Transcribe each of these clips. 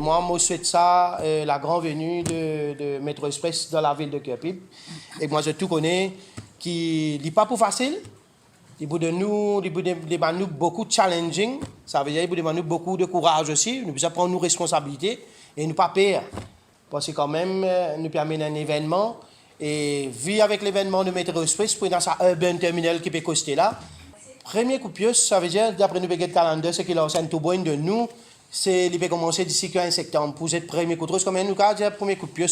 moi, je souhaite ça, la grande venue de Métro Express dans la ville de Kerpip. Et moi, je tout connais, qui n'est pas pour facile. Il de nous beaucoup de challenging. Ça veut dire qu'il de nous beaucoup de courage aussi. Nous devons prendre nos responsabilités et ne pas perdre. Parce que quand même, nous permet un événement. Et vu avec l'événement de Métro Express, pour dans sa urban terminal qui peut coster là, premier coup de pied, ça veut dire, d'après nous, le calendrier, c'est qu'il a un tout bon de nous. C'est il peut commencer d'ici 15 septembre pour cette premier coup de pied. Comme nous avons dit, le premier coup de pied,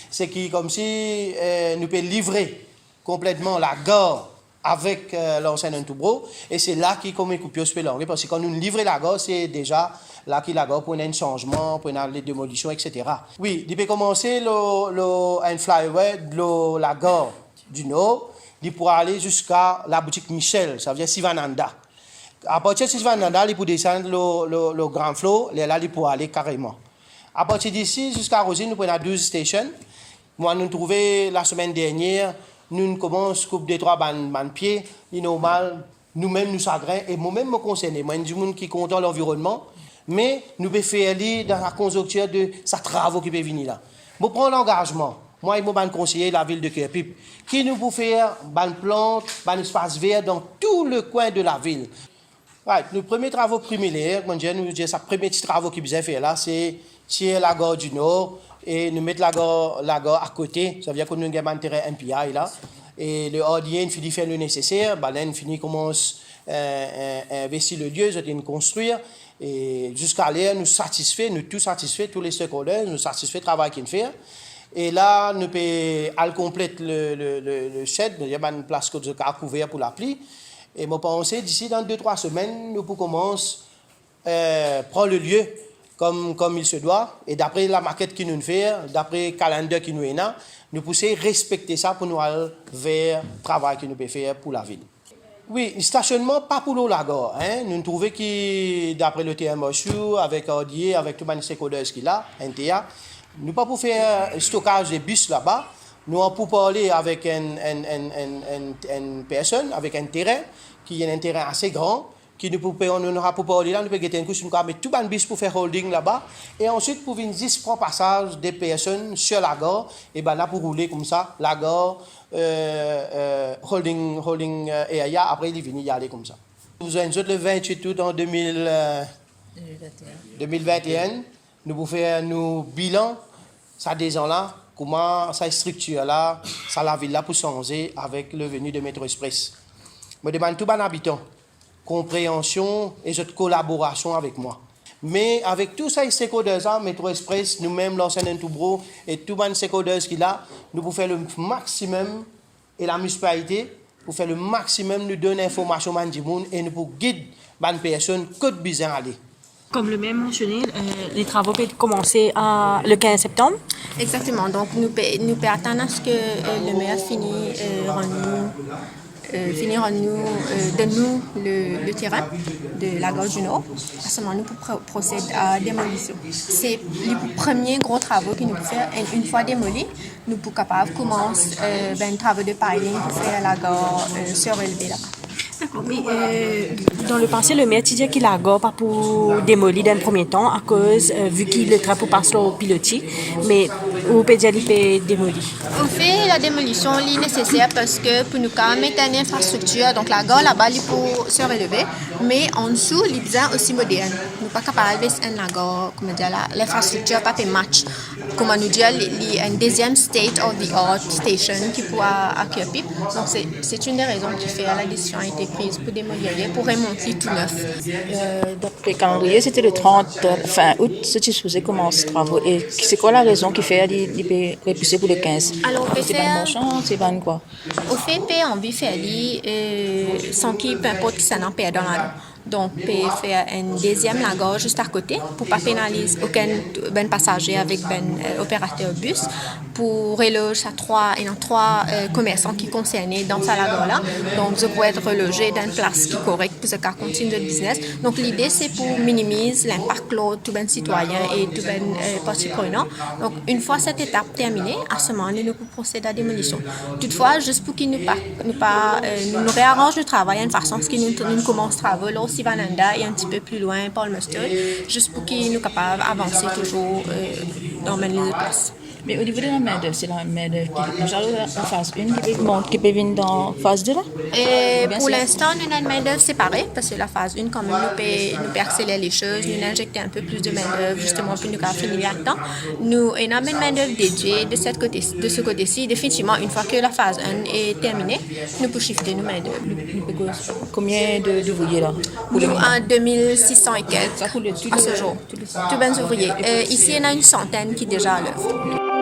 c'est qui comme si nous pouvons livrer complètement la gare avec l'ancien Antoubro. Et c'est là qu'il comme coup de pied peut l'enlever. Parce que quand nous livrons la gare, c'est déjà là qu'il la gare pour un changement, pour les démolitions, etc. Oui, il peut commencer un flyover de la gare du Nord. Il pourra aller jusqu'à la boutique Michel, ça veut dire Sivananda. À partir de Sivananda, il peut descendre le Grand Flot, là, il pourra aller carrément. À partir d'ici, jusqu'à Rosine, nous prenons 12 stations. Moi, nous trouvons la semaine dernière, nous commençons à couper des 3 bandes pieds, c'est normal, nous-mêmes nous chagrins, et moi-même me concerne. Moi, je suis du monde qui compte l'environnement, mais nous pouvons faire dans la conjoncture de ces travaux qui peuvent venir là. Je prends l'engagement. Moi, je suis conseiller de la ville de Kerpip, qui nous peut faire des plantes, des espaces verts dans tout le coin de la ville. Right. Le premier travaux primaire, nous disons, le premier petit travaux qui nous fait là, c'est tirer la gare du Nord et nous mettre la gare à côté. Ça veut dire que nous avons un terrain MPI là. Et le hardien finit faire le nécessaire, Balen finit commence à investir le lieu, de construire. Et jusqu'à là, nous satisfait, nous tout satisfait, tous les stakeholders, nous satisfait le travail qu'il fait. Et là, nous pouvons compléter le shed, il y a une place que nous avons couverte pour la pluie. Et je pense d'ici dans 2-3 semaines, nous pouvons commencer à prendre le lieu comme il se doit. Et d'après la maquette qui nous fait, d'après le calendrier qui nous est là, nous pouvons respecter ça pour nous aller vers le travail que nous pouvons faire pour la ville. Oui, le stationnement, pas pour l'eau la gare. Nous trouvons que, d'après le TMHU, avec Audier, avec tous les stakeholders qu'il a, NTA, nous pas pour faire stockage des bus là-bas. Nous avons pour parler avec une personne, avec un terrain, qui est un terrain assez grand, qui nous aura pour parler là, nous pouvons mettre un coup sur nous mettre tout un bus pour faire holding là-bas. Et ensuite, pour venir 10 prendre passage des personnes sur la gare, et bien là, pour rouler comme ça, la gare, holding area, après, il vient y aller comme ça. Nous avons le 28 août en 2021, nous pouvons faire nos bilans, ça des ans là, comment cette structure-là, ça la ville-là pour changer avec le venu de Métro Express. Je demande tout les habitants, compréhension et cette collaboration avec moi. Mais avec tous ces stakeholders, Métro Express, nous-mêmes, l'ancien Antoubro et tous les stakeholders qu'il a, nous pouvons faire le maximum et la municipalité pour faire le maximum, nous donner l'information à tout et nous pouvons guider les personnes que de besoin aller. Comme le maire mentionné, les travaux peuvent commencer le 15 septembre. Exactement. Donc, nous pouvons attendre à ce que le maire finisse donne-nous le terrain de la gare du Nord. À ce moment, nous pouvons procéder à démolition. C'est les premiers gros travaux que nous pouvons faire. Et une fois démolis, nous pouvons capables de commencer un travail de piling pour faire la gare surélevée là. D'accord, mais dans le passé, le maire disait qu'il a pas pour démolir dans le premier temps à cause, vu qu'il le travail pour passer au pilotis, mais on peut dire qu'il peut démolir. On fait la démolition nécessaire parce que pour nous mettre une infrastructure, donc la gare là-bas, il faut se relever, mais en dessous, il besoin aussi moderne. Nous ne sommes pas capables de faire la gare, comme dire l'infrastructure pas fait match. Comme nous dit, il y a une deuxième state of the art station qui pourra accueillir. Donc c'est une des raisons qui fait la décision a été prise pour démolir, pour remonter tout neuf. D'après le calendrier, c'était le 30 fin août, c'était supposé commencer les travaux. Et c'est quoi la raison qui fait qu'il peut repousser pour le 15? Alors, c'est pas une marchand, c'est pas une quoi? Au fait, on veut faire sans qu'il peu importe qui ça n'en perd dans la rue. Donc, on peut faire une deuxième la gare juste à côté pour ne pas pénaliser aucun passager avec un opérateur bus. pour reloger à trois commerçants qui concernaient dans sa lago-là. Donc, je pourrais être relogé dans une place qui est correcte pour ce cas continuer le business. Donc, l'idée, c'est pour minimiser l'impact de tous les citoyens et tous les parties prenantes. Donc, une fois cette étape terminée, à ce moment-là, nous pouvons procéder à la démolition. Toutefois, juste pour qu'ils nous réarrangent le travail d'une façon que nous commençons travaux là aussi Vananda et un petit peu plus loin, Paul Mustard, juste pour qu'ils nous capables d'avancer toujours dans les deux places. Mais au niveau de la main-d'œuvre, c'est la main-d'œuvre qui déjà en phase 1 qui peut venir dans phase 2 là? Et pour l'instant, nous avons une main-d'œuvre séparée parce que la phase 1, quand même, nous peut accélérer les choses, nous injecter un peu plus de main-d'œuvre justement pour nous finir à temps. Nous avons une main-d'œuvre dédiée de ce côté-ci. Définitivement, une fois que la phase 1 est terminée, nous pouvons shifter nos main-d'œuvre. Combien d'ouvriers là? Nous, en 2600 et quelques à ce jour. Tous les ouvriers. Ici, il y en a une centaine qui est déjà à l'œuvre.